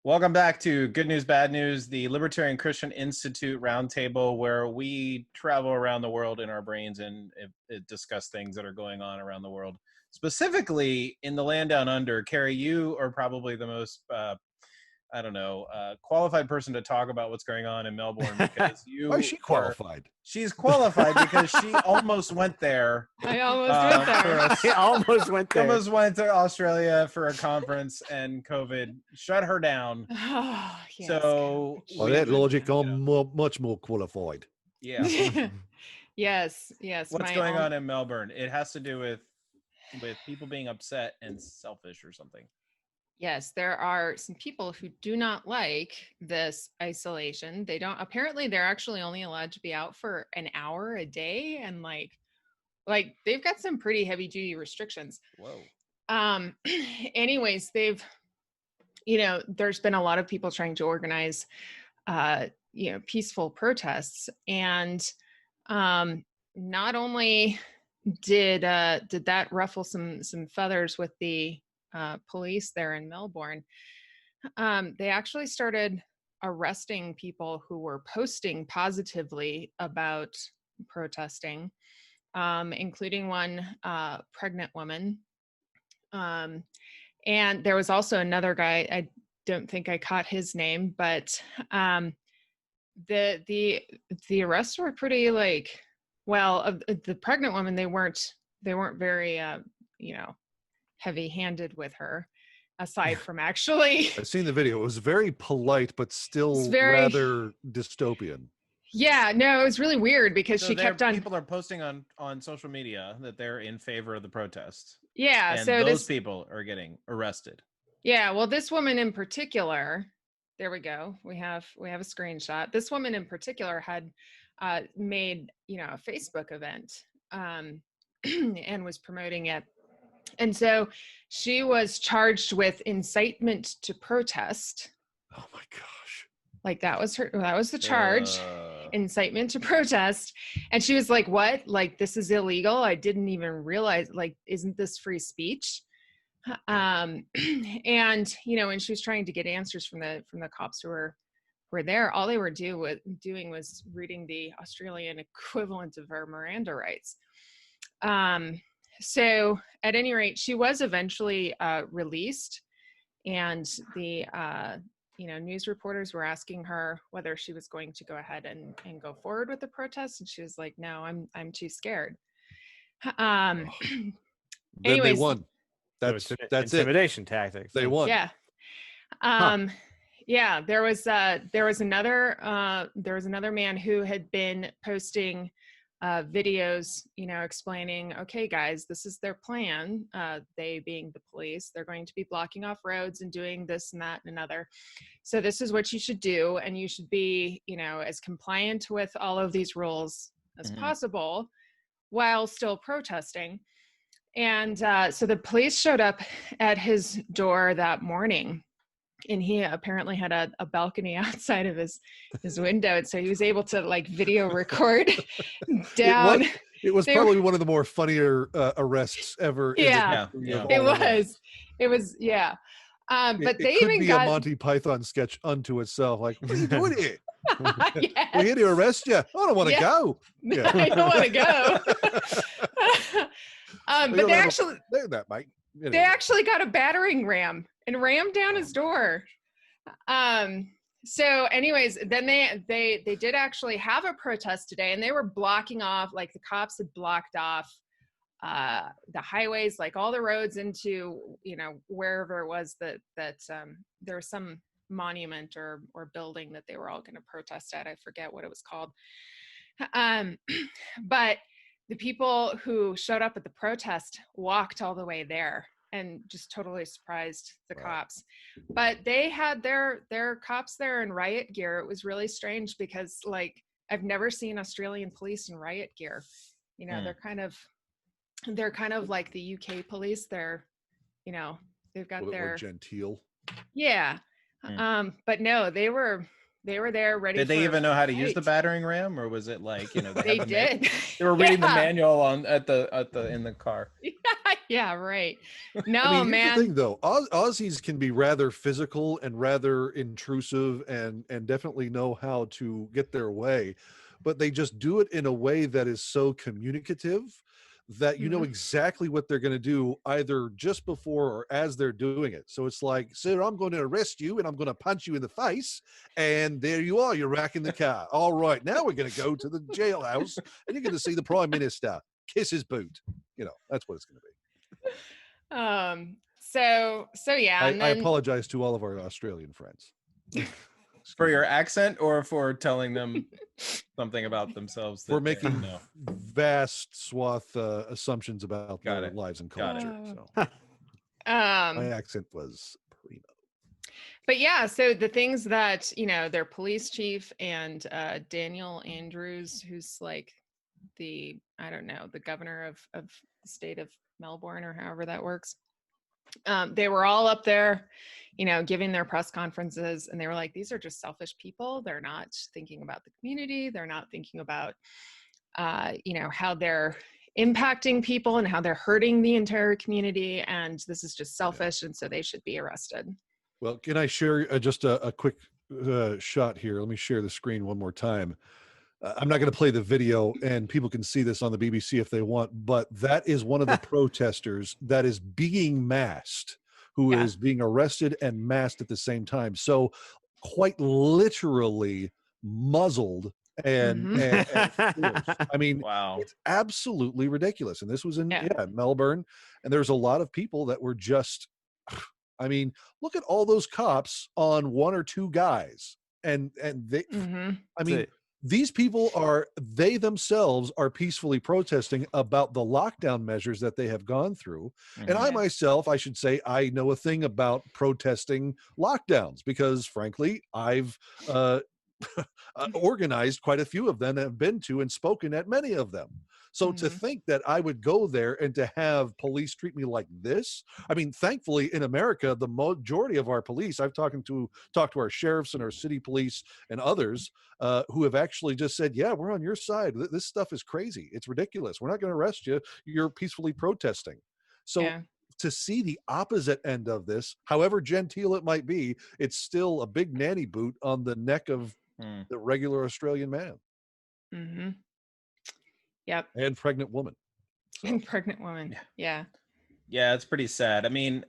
Welcome back to Good News, Bad News, the Libertarian Christian Institute Roundtable, where we travel around the world in our brains and discuss things that are going on around the world. Specifically, in the land down under, Kerry, you are probably the most, qualified person to talk about what's going on in Melbourne because you. Why is she qualified? She's qualified because she almost went there. I almost went there. I almost went there. Almost went to Australia for a conference, and COVID shut her down. Oh, yes, so By that logic, I'm much more qualified. Yeah. yes. What's going on in Melbourne? It has to do with people being upset and selfish or something. Yes, there are some people who do not like this isolation. Apparently they're actually only allowed to be out for an hour a day, and like they've got some pretty heavy duty restrictions. Whoa. Anyways, there's been a lot of people trying to organize peaceful protests, and not only did that ruffle some feathers with the police there in Melbourne, they actually started arresting people who were posting positively about protesting, including one pregnant woman. And there was also another guy, I don't think I caught his name, but the arrests were pretty the pregnant woman, they weren't very heavy-handed with her, aside from actually I've seen the video. It was very polite, but still rather dystopian. Yeah, no, it was really weird because she kept on. People are posting on social media that they're in favor of the protest. Yeah, and so those people are getting arrested. Yeah, well, this woman in particular, there we go. We have a screenshot. This woman in particular had made a Facebook event and was promoting it. And so she was charged with incitement to protest. Oh my gosh. That was the charge, incitement to protest. And she was like, what? This is illegal. I didn't even realize, isn't this free speech? And, when she was trying to get answers from the cops who were there, all they were doing was reading the Australian equivalent of our Miranda rights. So at any rate, she was eventually released, and the news reporters were asking her whether she was going to go ahead and go forward with the protest, and she was like, "No, I'm too scared." Then Anyways, they won. That's intimidation tactics. They won. Yeah. Yeah. There was another man who had been posting videos, explaining, okay, guys, this is their plan. They being the police, they're going to be blocking off roads and doing this and that and another. So this is what you should do. And you should be, as compliant with all of these rules as possible while still protesting. And so the police showed up at his door that morning, and he apparently had a balcony outside of his window. And so he was able to video record down. It was probably one of the more funnier arrests ever. Yeah, it was. It was, yeah. But they even got a Monty Python sketch unto itself. What are you doing here? Yes. We're here to arrest you. I don't want to go. Yeah. I don't want to go. But they actually do that, mate. They actually got a battering ram and rammed down his door. So anyways, then they did actually have a protest today, and they were blocking off, the cops had blocked off the highways, all the roads into, wherever it was that there was some monument or building that they were all going to protest at. I forget what it was called. But the people who showed up at the protest walked all the way there and just totally surprised the cops. But they had their cops there in riot gear. It was really strange because I've never seen Australian police in riot gear. They're kind of like the UK police. They're, they've got their more genteel. Yeah. But no, they were They were there ready. Did they even know how to use the battering ram, or was it like, you know, they did? They were reading the manual in the car. Yeah, right. No, I mean, man. here's the thing, though. Aussies can be rather physical and rather intrusive, and definitely know how to get their way, but they just do it in a way that is so communicative that you know exactly what they're going to do either just before or as they're doing it. So it's like, sir, I'm going to arrest you and I'm going to punch you in the face, and there you are, you're wrecking the car. All right, now we're going to go to the jailhouse and you're going to see the prime minister kiss his boot. You know, that's what it's going to be. So yeah, I apologize to all of our Australian friends. For your accent, or for telling them something about themselves? We're making vast swath assumptions about their lives and culture. So my accent was primo. But yeah, so the things that, you know, their police chief and Daniel Andrews, who's like the governor of the state of Melbourne, or however that works. They were all up there, you know, giving their press conferences, and they were like, these are just selfish people. They're not thinking about the community. They're not thinking about, you know, how they're impacting people and how they're hurting the entire community. And this is just selfish. And so they should be arrested. Well, can I share just a quick shot here? Let me share the screen one more time. I'm not going to play the video, and people can see this on the BBC if they want, but that is one of the protesters that is being masked, who is being arrested and masked at the same time. So quite literally muzzled and I mean, wow, it's absolutely ridiculous. And this was in Melbourne, and there's a lot of people that were just, I mean, look at all those cops on one or two guys, and they, I mean, these people they themselves are peacefully protesting about the lockdown measures that they have gone through. And I myself, I should say, I know a thing about protesting lockdowns, because frankly, I've organized quite a few of them, and have been to and spoken at many of them. So to think that I would go there and to have police treat me like this, I mean, thankfully in America, the majority of our police, I've talked to our sheriffs and our city police and others who have actually just said, yeah, we're on your side. This stuff is crazy. It's ridiculous. We're not going to arrest you. You're peacefully protesting. So to see the opposite end of this, however genteel it might be, it's still a big nanny boot on the neck of the regular Australian man. Yep. And pregnant woman. So. And pregnant woman. Yeah. Yeah, it's pretty sad. I mean,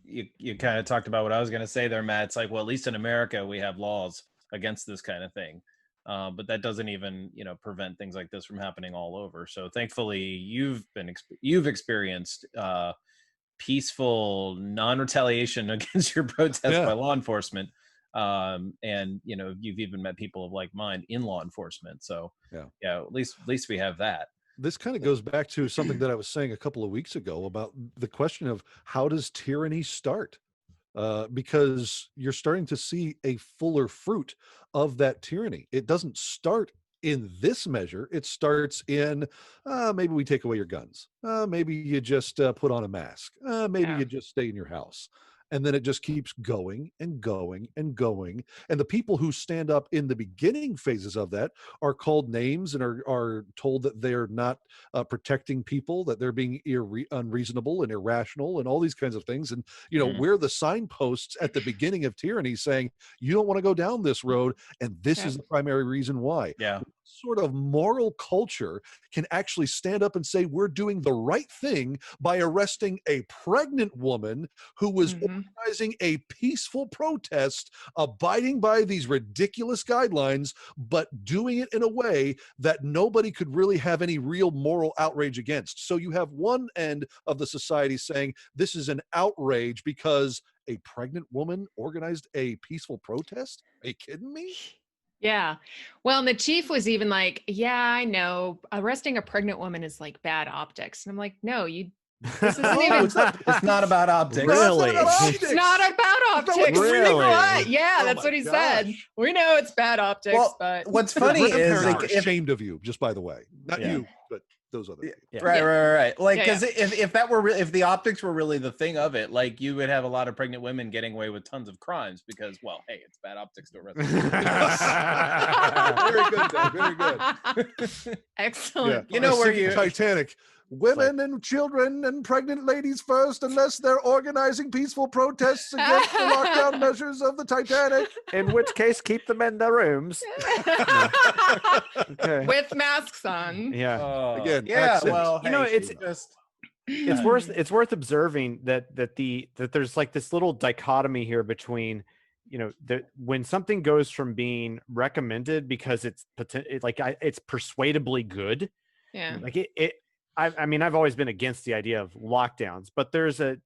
you kind of talked about what I was going to say there, Matt. It's like, well, at least in America, we have laws against this kind of thing. But that doesn't even, you know, prevent things like this from happening all over. So thankfully you've experienced peaceful non-retaliation against your protest by law enforcement. And you know, you've even met people of like mind in law enforcement. So at least we have that. This kind of goes back to something that I was saying a couple of weeks ago about the question of how does tyranny start? Because you're starting to see a fuller fruit of that tyranny. It doesn't start in this measure. It starts in maybe we take away your guns. Maybe you just put on a mask. Maybe you just stay in your house. And then it just keeps going and going and going. And the people who stand up in the beginning phases of that are called names and are told that they're not protecting people, that they're being unreasonable and irrational and all these kinds of things. And, you know, we're the signposts at the beginning of tyranny saying, you don't want to go down this road. And this is the primary reason why. Yeah. Sort of moral culture can actually stand up and say, we're doing the right thing by arresting a pregnant woman who was organizing a peaceful protest, abiding by these ridiculous guidelines, but doing it in a way that nobody could really have any real moral outrage against. So you have one end of the society saying this is an outrage because a pregnant woman organized a peaceful protest? Are you kidding me? Yeah. Well, and the chief was even like, yeah, I know arresting a pregnant woman is like bad optics. And I'm like, no, this isn't even. It's not about optics. Really? It's not about optics. Really? Yeah, that's what he said. We know it's bad optics, but what's funny is I'm ashamed of you, just by the way. Not you, but those other people. Yeah. Right. Like, Yeah, because if that were if the optics were really the thing of it, like you would have a lot of pregnant women getting away with tons of crimes because, well, hey, it's bad optics to arrest. Very good, Doug. Very good. Excellent. You know where Sinking you Titanic. Women and children and pregnant ladies first, unless they're organizing peaceful protests against the lockdown measures of the Titanic. In which case, keep them in their rooms. Okay. With masks on. Yeah. Again, yeah. accents. Well, You know, hey, it's- she's just It's worth observing that there's like this little dichotomy here between, you know, when something goes from being recommended because it's it's persuadably good. Yeah. Like I mean, I've always been against the idea of lockdowns, but there is a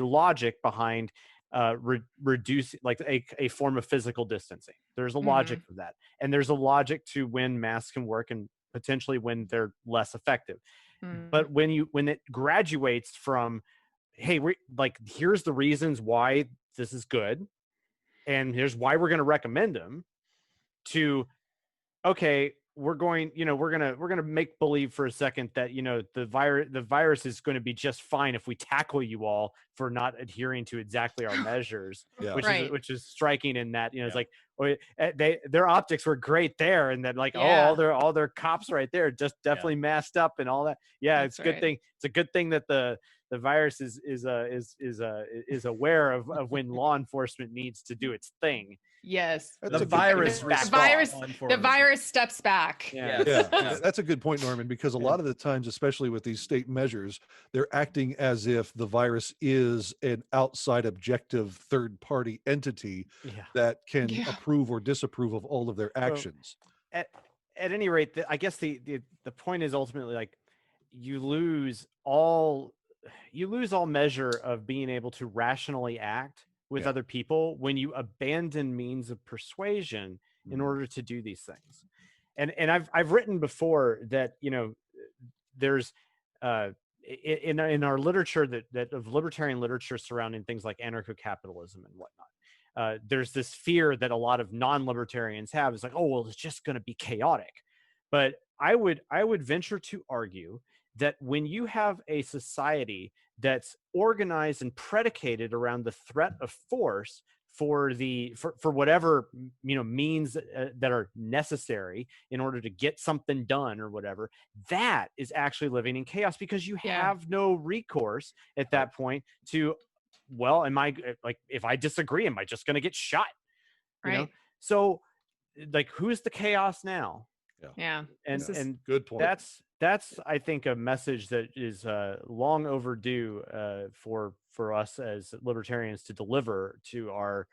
logic behind reducing, like a form of physical distancing. There's a logic for that, and there's a logic to when masks can work and potentially when they're less effective. But when it graduates from, hey, here's the reasons why this is good, and here's why we're going to recommend them, to, okay, we're going to make believe for a second that, you know, the virus is going to be just fine if we tackle you all for not adhering to exactly our measures. Yeah. which is striking in that, you know, it's like, their optics were great there, and then like, all their cops right there just definitely masked up and all that. It's a good thing. It's a good thing that the virus is aware of when law enforcement needs to do its thing. Yes. the virus. The virus steps back. Yeah, that's a good point, Norman, because a lot of the times, especially with these state measures, they're acting as if the virus is an outside objective third-party entity that can approve or disapprove of all of their actions. At any rate, I guess the point is ultimately, like, you lose all measure of being able to rationally act with other people when you abandon means of persuasion in order to do these things. And I've written before that, you know, there's in our literature that of libertarian literature surrounding things like anarcho-capitalism and whatnot, there's this fear that a lot of non-libertarians have, is like, oh, well, it's just going to be chaotic. But I would venture to argue that when you have a society that's organized and predicated around the threat of force for whatever, you know, means that are necessary in order to get something done or whatever, that is actually living in chaos, because you have no recourse at that point to, well, if I disagree, am I just going to get shot? You know? So, like, who's the chaos now? Yeah. And good point. That's I think a message that is long overdue for us as libertarians to deliver to our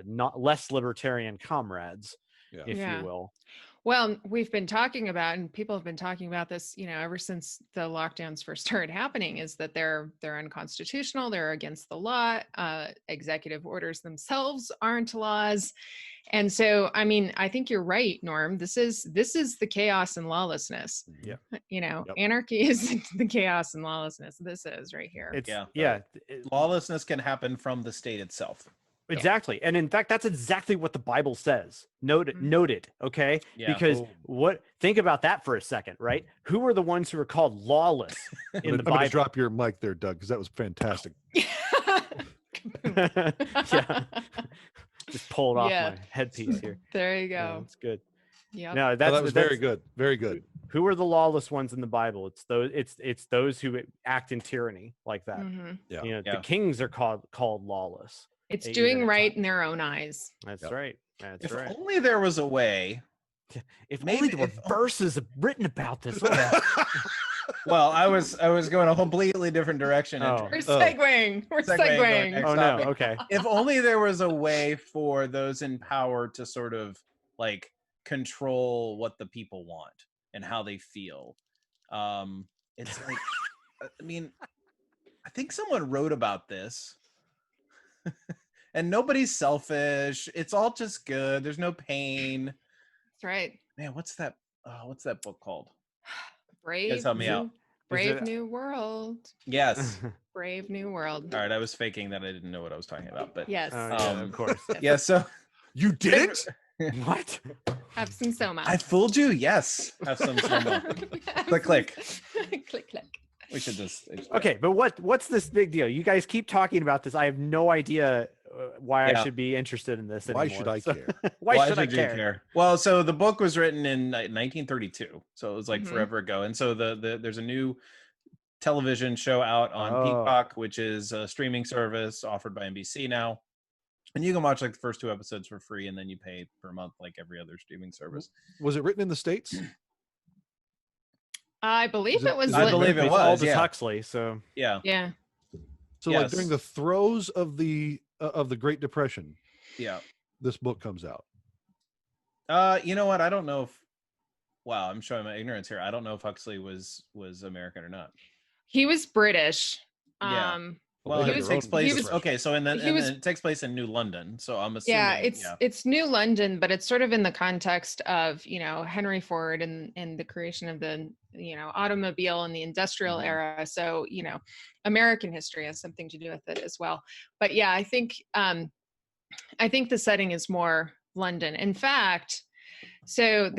not less libertarian comrades, if you will. Well, we've been talking about, and people have been talking about this, you know, ever since the lockdowns first started happening, is that they're unconstitutional, they're against the law. Executive orders themselves aren't laws. And so, I mean, I think you're right, Norm. This is the chaos and lawlessness. Yeah. You know, anarchy is the chaos and lawlessness. This is right here. Lawlessness can happen from the state itself. Exactly. And in fact, that's exactly what the Bible says. Noted. Okay. Because think about that for a second, right? Who are the ones who are called lawless in the Bible? I'm going to drop your mic there, Doug, because that was fantastic. Just pulled off my headpiece here. There you go. That's good. Yeah. No, that was very good. Very good. Who are the lawless ones in the Bible? It's those who act in tyranny like that. You know, the kings are called lawless. It's doing right in their own eyes. That's right. That's if right. only there was a way. If maybe there were verses written about this. Well, I was going a completely different direction. We're segueing. We're segueing. Oh no. Okay. If only there was a way for those in power to sort of like control what the people want and how they feel. It's like, I mean, I think someone wrote about this. And nobody's selfish. It's all just good. There's no pain. That's right. Man, what's that book called? Brave. Help me out. Brave New World. Yes. Brave New World. All right, I was faking that I didn't know what I was talking about, but yes. Of course. Yeah. So you didn't? What? Have some soma. I fooled you. Yes, have some soma. Click, click. Click, click. We should just Okay, but what's this big deal? You guys keep talking about this. I have no idea why Yeah. I should be interested in this Why anymore. should I So- care? why should I you care? Well, so the book was written in 1932, so it was like Mhm. forever ago. And so there's a new television show out on Oh. Peacock, which is a streaming service offered by NBC now. And you can watch like the first 2 episodes for free, and then you pay per month like every other streaming service. Was it written in the States? I believe Is it- it was. is I it believe it It's was. Aldous Yeah, Huxley. So yeah, Yeah. So like Yes. during the throes of the Great Depression, yeah. this book comes out. You know what? I don't know if. Wow, I'm showing my ignorance here. I don't know if Huxley was American or not. He was British. Yeah. Well, they it had takes their own place. depression. Okay, so and then He was- it takes place in New London. So I'm assuming. Yeah, it's New London, but it's sort of in the context of, Henry Ford and the creation of the, automobile and the industrial Mhm. era. So, American history has something to do with it as well. But yeah, I think the setting is more London. In fact, so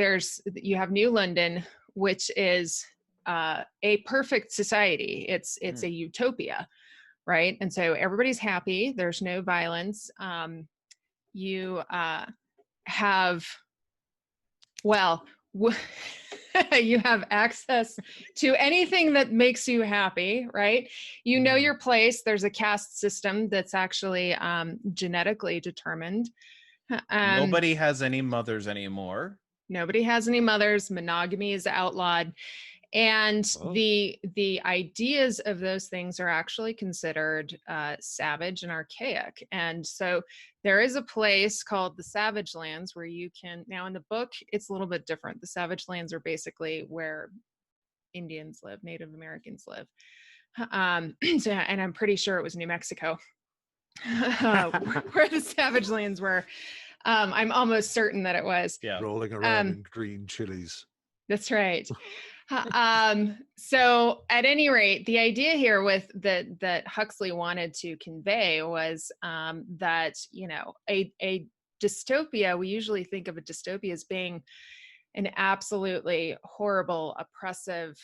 you have New London, which is a perfect society. It's a utopia, right? And so everybody's happy. There's no violence. You have, well, you have access to anything that makes you happy, right? You know your place. There's a caste system that's actually genetically determined. Nobody has any mothers anymore. Nobody has any mothers. Monogamy is outlawed. And Oh. the ideas of those things are actually considered savage and archaic. And so there is a place called the Savage Lands where you can, now in the book, it's a little bit different. The Savage Lands are basically where Indians live, Native Americans live. So, and I'm pretty sure it was New Mexico where the Savage Lands were. I'm almost certain that it was. Yeah. Rolling around in green chilies. That's right. So at any rate, the idea here with that Huxley wanted to convey was that, a dystopia, we usually think of a dystopia as being an absolutely horrible, oppressive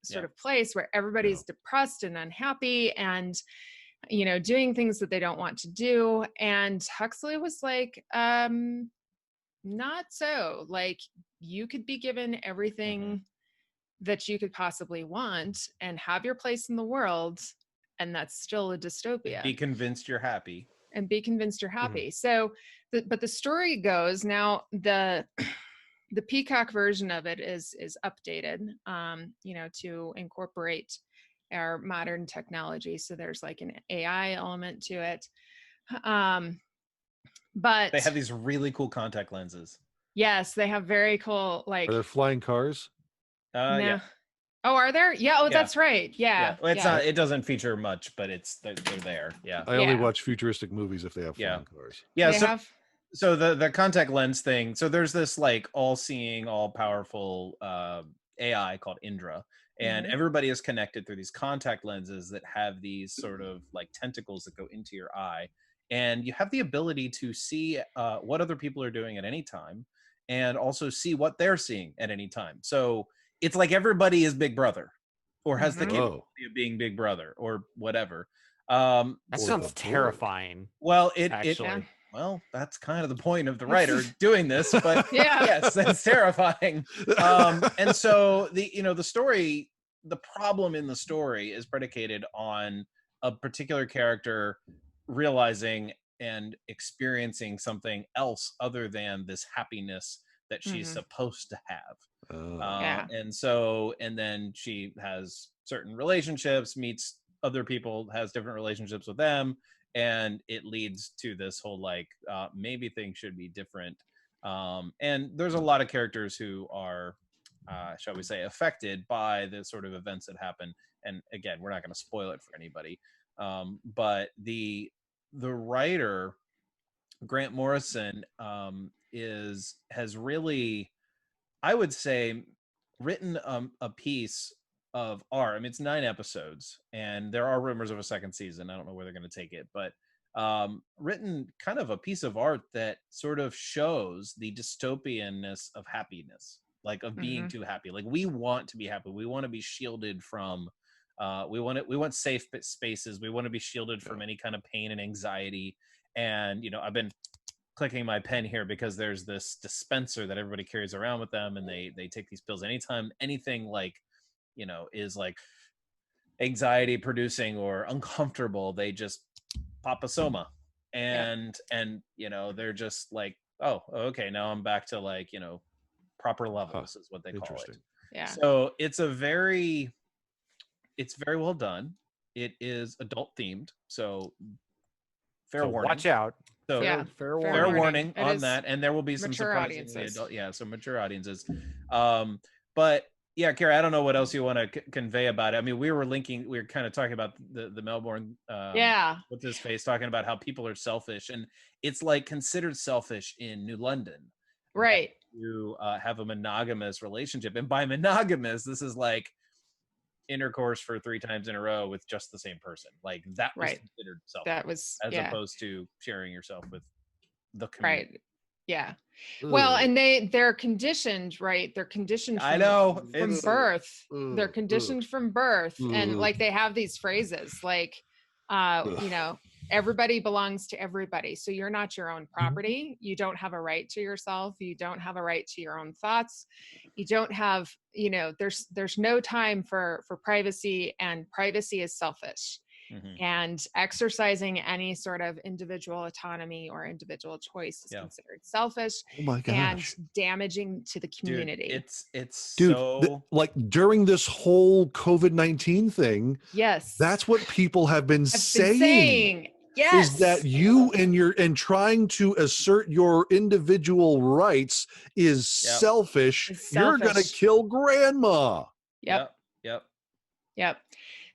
sort of place where everybody's depressed and unhappy and, doing things that they don't want to do. And Huxley was like, not so. Like, you could be given everything that you could possibly want and have your place in the world, and that's still a dystopia. Be convinced you're happy. And be convinced you're happy. So, but the story goes now, the Peacock version of it is updated, to incorporate our modern technology. So there's like an AI element to it. But They have these really cool contact lenses. yes, they have very cool, like, Are there flying cars? no. Yeah. Oh, are there? Yeah. Oh, Yeah. that's right. Yeah. Well, it's yeah. not. It doesn't feature much, but they're there. Yeah. I only Yeah. watch futuristic movies if they have Yeah. flying cars. Yeah. They So have, so the contact lens thing. So there's this like all-seeing, all-powerful AI called Indra, and everybody is connected through these contact lenses that have these sort of like tentacles that go into your eye, and you have the ability to see what other people are doing at any time, and also see what they're seeing at any time. So it's like everybody is Big Brother, or has the Mhm. capability of being Big Brother, or whatever. that Or sounds the terrifying. Well, Actually, well, that's kind of the point of the writer doing this, but Yeah. yes, that's terrifying. And so the story, the problem in the story is predicated on a particular character realizing and experiencing something else other than this happiness that she's supposed to have. Yeah. And then she has certain relationships, meets other people, has different relationships with them, and it leads to this whole like maybe things should be different. And there's a lot of characters who are shall we say affected by the sort of events that happen, and again, we're not going to spoil it for anybody, but the writer Grant Morrison has really, I would say, written a piece of art. I mean, it's 9 episodes, and there are rumors of a second season. I don't know where they're going to take it, but written kind of a piece of art that sort of shows the dystopianness of happiness, like of being too happy. Like we want to be happy. We want to be shielded from, we want safe spaces. We want to be shielded from any kind of pain and anxiety. And, I've been clicking my pen here because there's this dispenser that everybody carries around with them, and they take these pills anytime anything like, is like anxiety producing or uncomfortable, they just pop a soma, and they're just like, oh, okay, now I'm back to like, proper levels is what they call it. Yeah. So it's very well done. It is adult themed, so fair warning. Watch out. So Yeah, fair fair warning. warning It on is that, and there will be some mature surprisingly audiences. adult, so mature audiences. But yeah, Kerry, I don't know what else you want to convey about it. I mean, we were kind of talking about the Melbourne, what's his face, talking about how people are selfish, and it's like considered selfish in New London, right? You have a monogamous relationship, and by monogamous, this is like intercourse for 3 times in a row with just the same person. Like that was considered selfish. That was as opposed to sharing yourself with the community. Right. Yeah. Ugh. Well, and they're conditioned, right? They're conditioned from, I know from birth. They're conditioned from birth. And like they have these phrases like, everybody belongs to everybody. So you're not your own property. You don't have a right to yourself. You don't have a right to your own thoughts. You don't have, there's no time for privacy, and privacy is selfish. And exercising any sort of individual autonomy or individual choice is considered selfish and damaging to the community. Dude, it's so like during this whole COVID-19 thing. Yes. That's what people have been saying. Yes. Is that you and trying to assert your individual rights is selfish. You're going to kill grandma. Yep.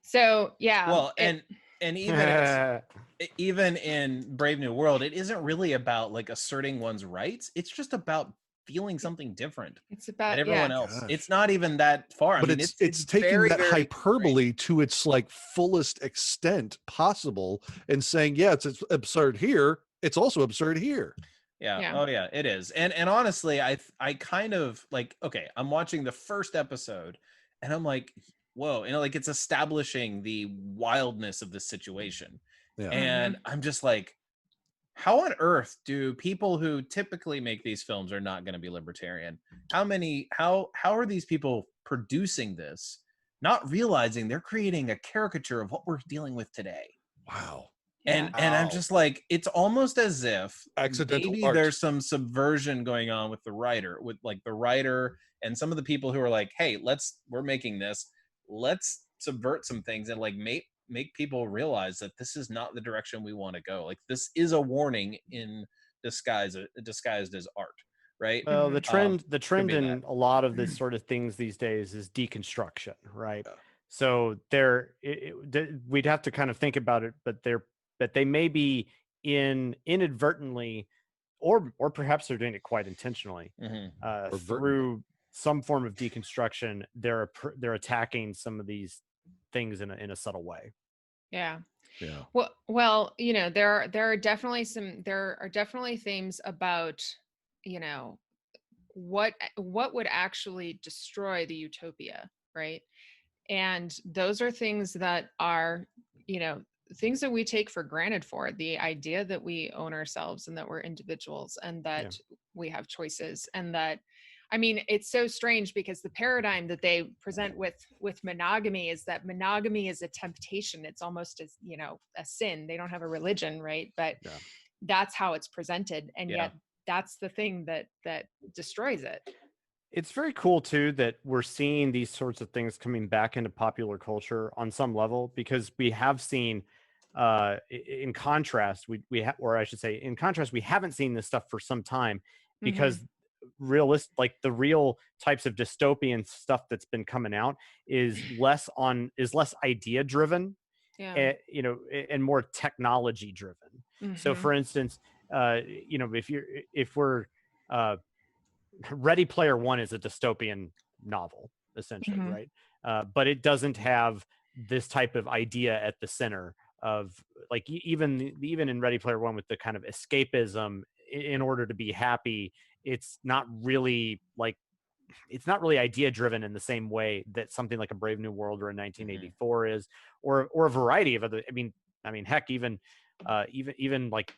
So, yeah. Well, and even in Brave New World, it isn't really about like asserting one's rights. It's just about feeling something different. It's about everyone else. It's not even that far. But I mean, it's taking very, that very hyperbole to its like fullest extent possible, and saying, it's absurd here. It's also absurd here. Yeah. Oh yeah, it is. And honestly, I kind of like, okay, I'm watching the first episode and I'm like, whoa, like it's establishing the wildness of this situation. Yeah. And I'm just like, how on earth do people who typically make these films are not going to be libertarian? How are these people producing this, not realizing they're creating a caricature of what we're dealing with today? Wow. And I'm just like, it's almost as if accidental maybe art. There's some subversion going on with the writer, and some of the people who are like, hey, we're making this, let's subvert some things and like make people realize that this is not the direction we want to go. Like this is a warning in disguised as art, right? Well, the trend in a lot of this sort of things these days is deconstruction, right? Yeah. So we'd have to kind of think about it, but they may be inadvertently, or perhaps they're doing it quite intentionally, through some form of deconstruction. They're attacking some of these things in a subtle way. Yeah. Well, there are definitely themes about, what would actually destroy the utopia, right? And those are things that are, things that we take for granted, for the idea that we own ourselves and that we're individuals and that we have choices, and that, I mean, it's so strange because the paradigm that they present with monogamy is that monogamy is a temptation. It's almost as, a sin. They don't have a religion, right? But that's how it's presented. And yet that's the thing that destroys it. It's very cool too that we're seeing these sorts of things coming back into popular culture on some level, because we have seen, in contrast, we haven't seen this stuff for some time, because like the real types of dystopian stuff that's been coming out is less idea driven, and more technology driven. So for instance, if we're Ready Player One is a dystopian novel, essentially, right? But it doesn't have this type of idea at the center like even in Ready Player One with the kind of escapism in order to be happy. It's not really idea driven in the same way that something like a Brave New World or a 1984 is, or a variety of other. I mean, heck, even like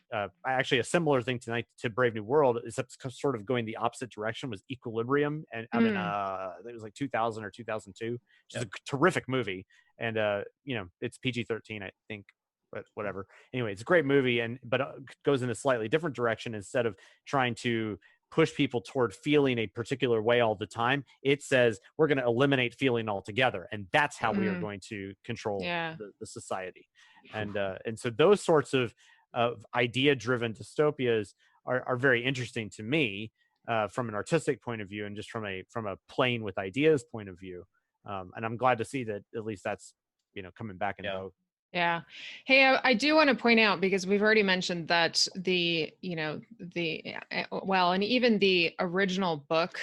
actually a similar thing tonight to Brave New World is sort of going the opposite direction was Equilibrium, and I mean it was like 2000 or 2002, which is a terrific movie, and it's PG-13 I think, but whatever. Anyway, it's a great movie, but goes in a slightly different direction. Instead of trying to push people toward feeling a particular way all the time, it says we're going to eliminate feeling altogether, and that's how we are going to control the society. And so those sorts of idea driven dystopias are very interesting to me from an artistic point of view, and just from a playing with ideas point of view. And I'm glad to see that at least that's coming back in vogue. Yeah. Hey, I do want to point out, because we've already mentioned that and even the original book,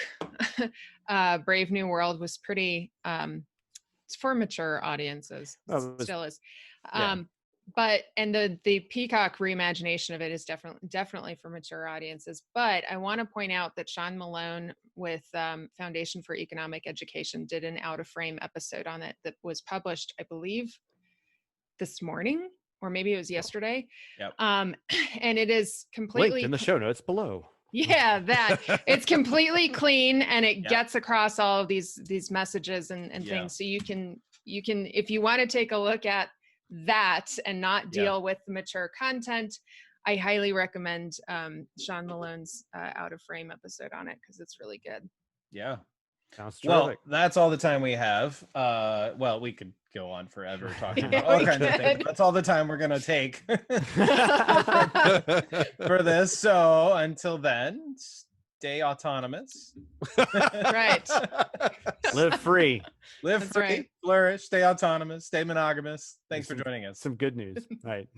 Brave New World, was pretty, it's for mature audiences. Still is. But the Peacock reimagination of it is definitely for mature audiences. But I want to point out that Sean Malone with Foundation for Economic Education did an Out of Frame episode on it that was published, I believe, this morning, or maybe it was yesterday. Yep. And it is completely linked in the show notes below. Yeah, that it's completely clean, and it gets across all of these messages and things. So you can, if you want to take a look at that and not deal with the mature content, I highly recommend Sean Malone's Out of Frame episode on it, because it's really good. Yeah. Sounds terrific. Well, that's all the time we have. Well, we could go on forever talking about all kinds of things. That's all the time we're going to take for this. So until then, stay autonomous. Right. Live free. Live That's free, right. flourish, stay autonomous, stay monogamous. Thanks for joining us. Some good news. Right.